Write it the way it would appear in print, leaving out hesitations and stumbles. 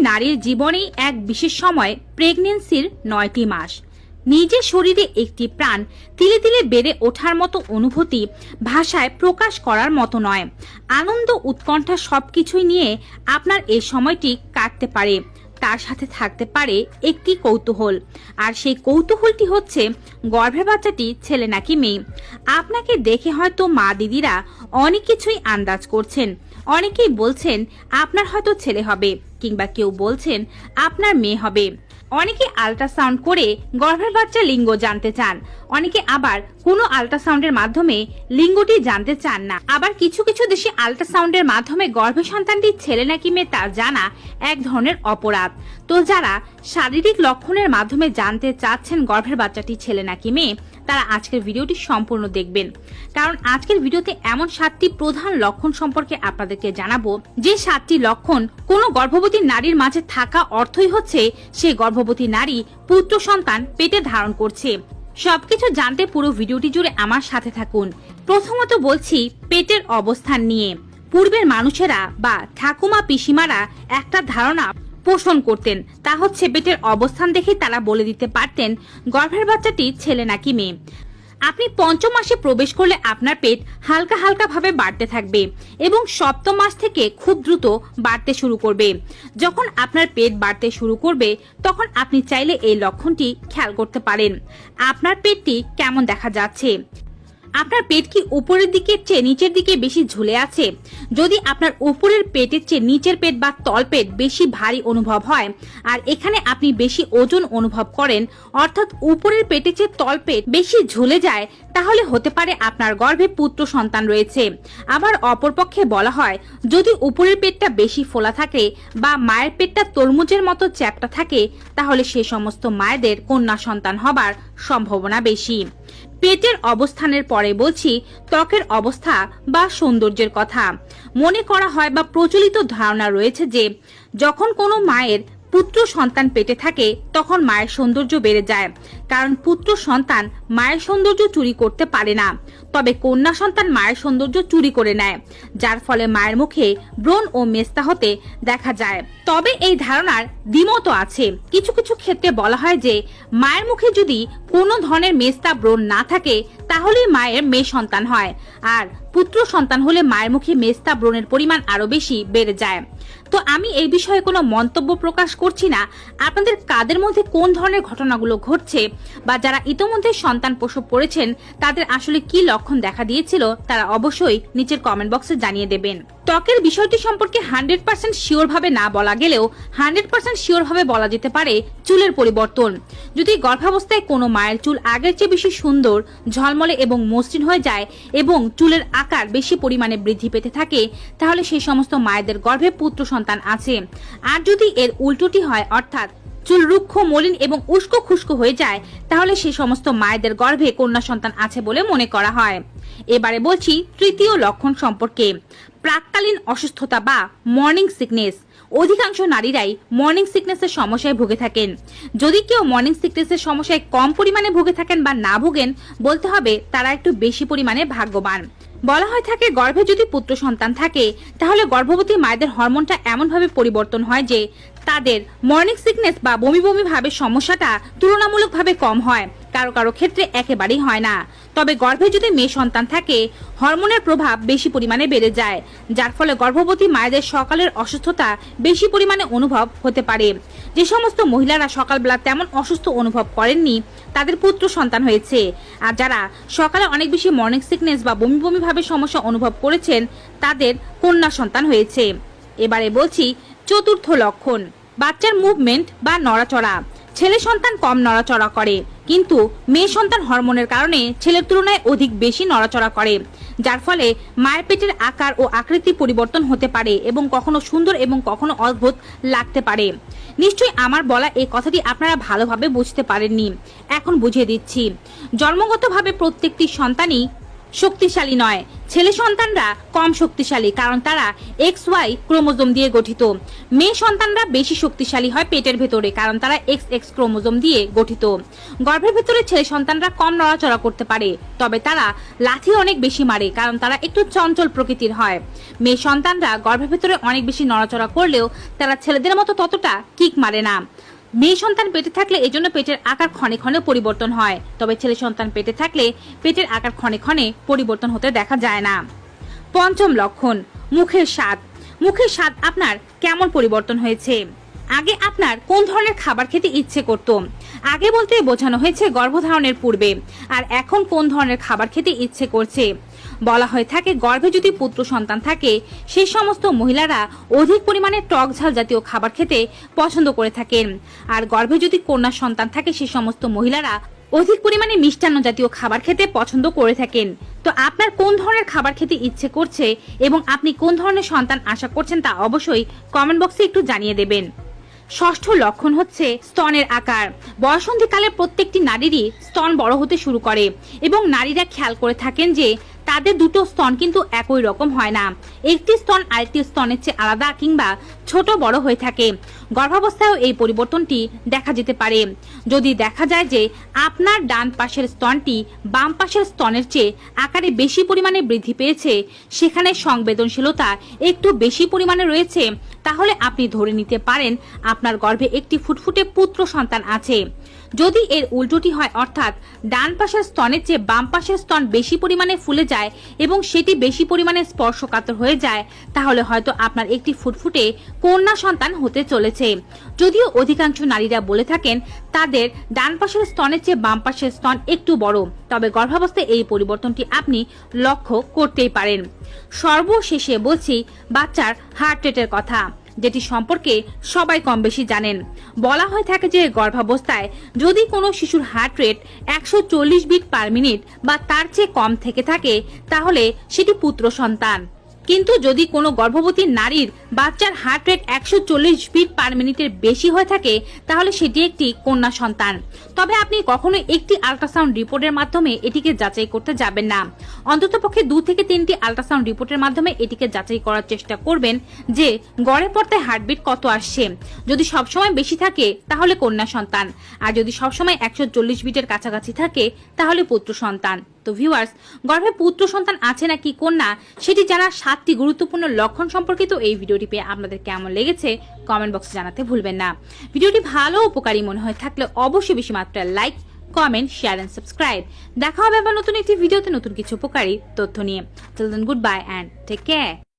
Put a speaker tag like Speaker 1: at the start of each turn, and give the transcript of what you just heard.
Speaker 1: নারীর জীবনেই এক বিশেষ সময়, প্রেগন্যান্সির 9টি মাস। নিজের শরীরে একটি প্রাণ তিলে তিলে বেড়ে ওঠার মতো অনুভূতি ভাষায় প্রকাশ করার মতো নয়। আনন্দ, উৎকণ্ঠা সবকিছুই নিয়ে আপনার এই সময়টি কাটতে পারে। তার সাথে থাকতে পারে একটি কৌতূহল, আর সেই কৌতূহলটি হচ্ছে গর্ভের বাচ্চাটি ছেলে নাকি মেয়ে। আপনাকে দেখে হয়তো মা দিদিরা অনেক কিছুই আন্দাজ করছেন। অনেকেই বলছেন আপনার হয়তো ছেলে হবে, কিংবা কেউ বলছেন আপনার মেয়ে হবে। অনেকে আল্ট্রাসাউন্ড করে গর্ভের বাচ্চার লিঙ্গ জানতে চান, অনেকে আবার কোনো আল্ট্রাসাউন্ডের মাধ্যমে লিঙ্গটি জানতে চান না। আবার কিছু কিছু দেশে আল্ট্রাসাউন্ডের মাধ্যমে গর্ভের সন্তানটি ছেলে নাকি মেয়ে তা জানা এক ধরনের অপরাধ। তো যারা শারীরিক লক্ষণের মাধ্যমে জানতে চাচ্ছেন গর্ভের বাচ্চাটি ছেলে নাকি মেয়ে, তারা আজকের ভিডিওটি সম্পূর্ণ দেখবেন, কারণ আজকের ভিডিওতে এমন 7টি প্রধান লক্ষণ সম্পর্কে আপনাদেরকে জানাবো, যে 7টি লক্ষণ কোনো গর্ভবতী নারীর মাঝে থাকা অর্থই হচ্ছে সেই গর্ভবতী নারী পুত্র সন্তান পেটে ধারণ করছে। সবকিছু জানতে পুরো ভিডিওটি জুড়ে আমার সাথে থাকুন। প্রথমত বলছি পেটের অবস্থান নিয়ে। পূর্বের মানুষেরা বা ঠাকুমা পিসিমারা একটা ধারণা পোষণ করতেন, তা হচ্ছে পেটের অবস্থান দেখে তারা বলে দিতে পারতেন গর্ভের বাচ্চাটি ছেলে নাকি মেয়ে। আপনি 5ম মাসে প্রবেশ করলে আপনার পেট হালকা হালকা ভাবে বাড়তে থাকবে এবং 7ম মাস থেকে খুব দ্রুত বাড়তে শুরু করবে। যখন আপনার পেট বাড়তে শুরু করবে তখন আপনি চাইলে এই লক্ষণটি খেয়াল করতে পারেন। আপনার পেটটি কেমন দেখা যাচ্ছে? আপনার পেট কি উপরের দিকের চেয়ে নিচের দিকে বেশি ঝুলে আছে? যদি আপনার উপরের পেটের চেয়ে নিচের পেট বা তল পেট বেশি ভারী অনুভব হয়, আর এখানে আপনি বেশি ওজন অনুভব করেন, অর্থাৎ উপরের পেটের চেয়ে তল পেট বেশি ঝুলে যায়, তাহলে হতে পারে আপনার গর্ভে পুত্র সন্তান রয়েছে। আবার অপরপক্ষে বলা হয়, যদি উপরের পেটটা বেশি ফোলা থাকে বা মায়ের পেটটা তরমুজের মতো চ্যাপ্টা থাকে, তাহলে সে সমস্ত মায়েদের কন্যা সন্তান হবার সম্ভাবনা বেশি। পেটের অবস্থানের পরে বলছি ত্বকের অবস্থা বা সৌন্দর্যের কথা। মনে করা হয় বা প্রচলিত ধারণা রয়েছে যে যখন কোনো মায়ের পুত্র সন্তান পেটে থাকে তখন মায়ের সৌন্দর্য বেড়ে যায়, কারণ পুত্র সন্তান মায়ের সৌন্দর্য চুরি করতে পারে না, তবে কন্যা সন্তান মায়ের সৌন্দর্য চুরি করে নেয়, যার ফলে মায়ের মুখে ব্রণ ও মেস্তা হতে দেখা যায়। তবে এই ধারণার দ্বিমত আছে। কিছু কিছু ক্ষেত্রে বলা হয় যে মায়ের মুখে যদি কোনো ধরনের মেস্তা ব্রণ না থাকে তাহলেই মায়ের মেয়ে সন্তান হয়, আর পুত্র সন্তান হলে মায়ের মুখে মেস্তা ব্রণের পরিমাণ আরো বেশি বেড়ে যায়। তো আমি এই বিষয়ে কোনো মন্তব্য প্রকাশ করছি না। আপনাদের কাদের মধ্যে কোন ধরনের ঘটনাগুলো ঘটছে, বা যারা ইতোমধ্যে সন্তান প্রসব করেছেন তাদের আসলে কি লক্ষণ দেখা দিয়েছিল, তারা অবশ্যই নিচের কমেন্ট বক্সে জানিয়ে দেবেন। ত্বকের বিষয়টি সম্পর্কে 100% শিওর ভাবে না বলা গেলেও 100% শিওর ভাবে বলা যেতে পারে চুলের পরিবর্তন। যদি গর্ভাবস্থায় কোনো মায়ের চুল আগের চেয়ে বেশি সুন্দর, ঝলমলে এবং মসৃণ হয়ে যায় এবং চুলের আকার বেশি পরিমাণে বৃদ্ধি পেতে থাকে, তাহলে সেই সমস্ত মায়েদের গর্ভে পুত্র সন্তান আছে। আর যদি এর উল্টোটি হয়, অর্থাৎ চুল রুক্ষ, মলিন এবং উস্কো খুস্কো হয়ে যায়, তাহলে সেই সমস্ত মায়েদের গর্ভে কন্যা সন্তান আছে বলে মনে করা হয়। এবারে বলছি তৃতীয় লক্ষণ সম্পর্কে। প্রাককালীন অসুস্থতা বা মর্নিং সিকনেস। অধিকাংশ নারীরাই মর্নিং সিকনেসের সমস্যায় ভুগে থাকেন। যদি কেউ মর্নিং সিকনেসের সমস্যায় কম পরিমাণে ভুগে থাকেন বা না ভুগেন, বলতে হবে তারা একটু বেশি পরিমাণে ভাগ্যবান। বলা হয় থাকে গর্ভে যদি পুত্র সন্তান থাকে তাহলে গর্ভবতী মায়েদের হরমোনটা এমনভাবে পরিবর্তন হয় যে তাদের মর্নিং সিকনেস বা বমি বমি ভাবের সমস্যাটা তুলনামূলকভাবে কম হয়, কারো কারো ক্ষেত্রে একেবারেই হয় না। তবে গর্ভে যদি মেয়ে সন্তান থাকে হরমোনের প্রভাব বেশি পরিমাণে বেড়ে যায়, যার ফলে গর্ভবতী মায়েদের সকালের অসুস্থতা বেশি পরিমাণে অনুভব হতে পারে। যে সমস্ত মহিলারা সকালবেলা তেমন অসুস্থ অনুভব করেননি তাদের পুত্র সন্তান হয়েছে, আর যারা সকালে অনেক বেশি মর্নিং সিকনেস বা বমি বমি ভাবের সমস্যা অনুভব করেছেন তাদের কন্যা সন্তান হয়েছে। এবারে বলছি চতুর্থ লক্ষণ, বাচ্চার মুভমেন্ট বা নড়াচড়া। ছেলে সন্তান কম নড়াচড়া করে, কিন্তু মেয়ে সন্তান হরমোনের কারণে ছেলের তুলনায় অধিক বেশি নড়াচড়া করে, যার ফলে মায়ের পেটের আকার ও আকৃতি পরিবর্তন হতে পারে এবং কখনো সুন্দর এবং কখনো অদ্ভুত লাগতে পারে। নিশ্চয়ই আমার বলা এই কথাটি আপনারা ভালোভাবে বুঝতে পারেননি, এখন বুঝিয়ে দিচ্ছি। জন্মগতভাবে প্রত্যেকটি সন্তানই শক্তিশালী নয়। ছেলে সন্তানরা কম শক্তিশালী, কারণ তারা XY ক্রোমোজোম দিয়ে গঠিত। মেয়ে সন্তানরা বেশি শক্তিশালী হয় পেটের ভেতরে, কারণ তারা XX ক্রোমোজোম দিয়ে গঠিত। গর্ভের ভেতরে ছেলে সন্তানরা কম নড়াচড়া করতে পারে, তবে তারা লাথি অনেক বেশি মারে, কারণ তারা একটু চঞ্চল প্রকৃতির হয়। মেয়ে সন্তানরা গর্ভের ভেতরে অনেক বেশি নড়াচড়া করলেও তারা ছেলেদের মতো ততটা কিক মারে না। মেয়ে সন্তান পেটে থাকলে এজন্য পেটের আকার ক্ষণে ক্ষণে পরিবর্তন হয়, তবে ছেলে সন্তান পেটে থাকলে পেটের আকার ক্ষণে ক্ষণে পরিবর্তন হতে দেখা যায় না। পঞ্চম লক্ষণ, মুখের স্বাদ। মুখের স্বাদ আপনার কেমন পরিবর্তন হয়েছে? আগে আপনার কোন ধরনের খাবার খেতে ইচ্ছে করত? আগে বলতে বোঝানো হয়েছে গর্ভধারণের পূর্বে। আর এখন কোন ধরনের খাবার খেতে ইচ্ছে করছে? বলা হয়ে থাকে গর্ভে যদি পুত্র সন্তান থাকে সেই সমস্ত মহিলারা অধিক পরিমাণে টক ঝাল জাতীয় খাবার খেতে পছন্দ করে থাকেন। আর গর্ভে যদি কন্যা সন্তান থাকে সেই সমস্ত মহিলারা অধিক পরিমাণে মিষ্টান্ন জাতীয় খাবার খেতে পছন্দ করে থাকেন। তো আপনার কোন ধরনের খাবার খেতে ইচ্ছে করছে এবং আপনি কোন ধরনের সন্তান আশা করছেন তা অবশ্যই কমেন্ট বক্সে একটু জানিয়ে দেবেন। ষষ্ঠ লক্ষণ হচ্ছে স্তনের আকার। বয়সন্ধিকালে প্রত্যেকটি নারীরই স্তন বড় হতে শুরু করে এবং নারীরা খেয়াল করে থাকেন যে তাদের দুটো স্তন কিন্তু একই রকম হয় না। একটি স্তন আরেকটি স্তনের চেয়ে আলাদা কিংবা ছোট বড় হয়ে থাকে। গর্ভাবস্থায়ও এই পরিবর্তনটি দেখা যেতে পারে। যদি দেখা যায় যে আপনার ডান পাশের স্তনটি বাম পাশের স্তনের চেয়ে আকারে বেশি পরিমাণে বৃদ্ধি পেয়েছে, সেখানে সংবেদনশীলতা একটু বেশি পরিমাণে রয়েছে, তাহলে আপনি ধরে নিতে পারেন আপনার গর্ভে একটি ফুটফুটে পুত্র সন্তান আছে। যদি এর উল্টোটি হয়, অর্থাৎ ডান পাশের স্তনের চেয়ে বাম পাশের স্তন বেশি পরিমাণে ফুলে যায় এবং সেটি বেশি পরিমাণে স্পর্শকাতর হয়ে যায়, তাহলে হয়তো আপনার একটি ফুটফুটে কন্যা সন্তান হতে চলেছে। যদিও অধিকাংশ নারীরা বলে থাকেন তাদের ডান পাশের স্তনের চেয়ে বাম পাশের স্তন একটু বড়, তবে গর্ভাবস্থায় এই পরিবর্তনটি আপনি লক্ষ্য করতেই পারেন। সর্বশেষে বলছি বাচ্চার হার্ট রেটের কথা, যেটি সম্পর্কে সবাই কম বেশি জানেন। বলা হয়ে থাকে যে গর্ভাবস্থায় যদি কোনো শিশুর heart rate 140 beat per minute বা তার চেয়ে কম থেকে থাকে তাহলে সেটি পুত্র সন্তান। কিন্তু যদি কোনো গর্ভবতী নারীর বাচ্চার হার্ট রেট 140 বিট পার মিনিটের বেশি হয়ে থাকে তাহলে সেটি একটি কন্যা সন্তান। তবে আপনি কখনোই একটি আল্ট্রাসাউন্ড রিপোর্টের মাধ্যমে এটিকে যাচাই করতে যাবেন না। অন্ততপক্ষে 2 থেকে 3টি আল্ট্রাসাউন্ড রিপোর্টের মাধ্যমে এটিকে যাচাই করার চেষ্টা করবেন যে গড়ে পড়তায় হার্টবিট কত আসছে। যদি সবসময় বেশি থাকে তাহলে কন্যা সন্তান, আর যদি সবসময় 140 বিটের কাছাকাছি থাকে তাহলে পুত্র সন্তান। তো ভিউয়ার্স, গর্ভে পুত্র সন্তান আছে নাকি কন্যা সেটি জানার 7টি গুরুত্বপূর্ণ লক্ষণ সম্পর্কিত এই ভিডিওটি পেয়ে আপনাদের কেমন লেগেছে কমেন্ট বক্সে জানাতে ভুলবেন না। ভিডিওটি ভালো উপকারী মনে হয় থাকলে অবশ্যই বেশি মাত্রায় like, comment, share and subscribe. দেখা হবে আবার নতুন একটি ভিডিওতে নতুন কিছু উপকারী তথ্য নিয়ে। Till then goodbye and take care.